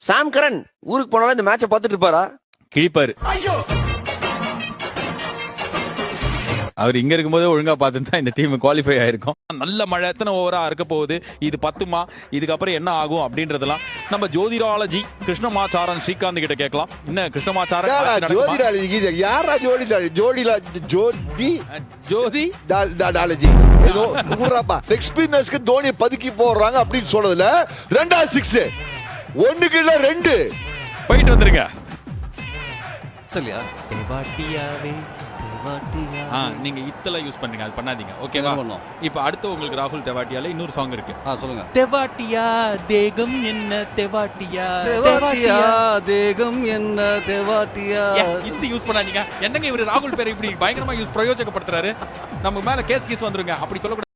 சாம் கரன் ஊருக்கு போனாலும் இந்த மேட்சை பார்த்துட்டு இருப்பாரா? கிழிப்பாரு. அவர் இங்க இருக்கும்போது ஒழுங்கா பார்த்துட்டு தான் இந்த டீம் குவாலிஃபை ஆயிருக்கும். நல்ல மழை எத்தனை ஓவரா இருக்க போகுது, இது பத்துமா, இதுக்கப்புறம் என்ன ஆகும் அப்படின்றதெல்லாம் நம்ம ஜோதிடாலஜி கிருஷ்ணமாச்சாரன் ஸ்ரீகாந்த் கிட்ட கேட்கலாம். என்ன கிருஷ்ணமாச்சாரன் தோனி பதுக்கி போடுறாங்க அப்படின்னு சொல்றதுல 2 6 1க்கு 2 போயிட்டு வந்துருங்க. நீங்க இத்தல யூஸ் பண்ணுங்க, அது பண்ணாதீங்க. ஓகேவா? இப்ப அடுத்து உங்களுக்கு ராகுல் தெவாட்டியால இன்னொரு சாங் இருக்கு. சொல்லுங்க. தெவாட்டியா தேகம் என்ன தெவாட்டியா தேகம் என்ன தெவாட்டியா இது யூஸ் பண்ணாதீங்க. என்னங்க இவரு ராகுல் பேரை இப்படி பயங்கரமா பிரயோஜனப்படுத்துறாரு? நம்ம மேல கேஸ் வந்துருங்க. அப்படி சொல்லக்கூடாது.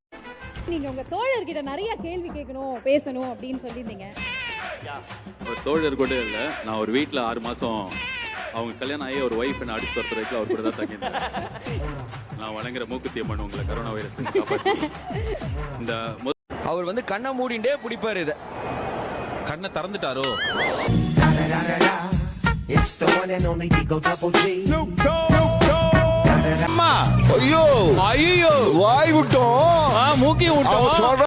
நீங்க உங்க தோழர்கிட்ட நிறைய கேள்வி கேட்கணும், பேசணும் அப்படின்னு சொல்லியிருந்தீங்க. ஒரு தோழர் கூட இல்ல, நான் ஒரு வீட்டுல 6 மாசம் அவங்க கல்யாணம் ஆகி ஒரு ஒய்ஃப் என்ன அடிச்சு வரத்து வரைக்கும் அவர் கூட தான் தங்கியிருந்தேன். நான் வழங்குற மூக்குத்தி அம்மன் உங்களை கரோனா வைரஸ் இந்த அவர் வந்து கண்ணை மூடிண்டே பிடிப்பாரு. இத கண்ணை திறந்துட்டாரோ? ஐயோ ஐயோ வாய் விட்டோம், மூக்கி விட்டோம்.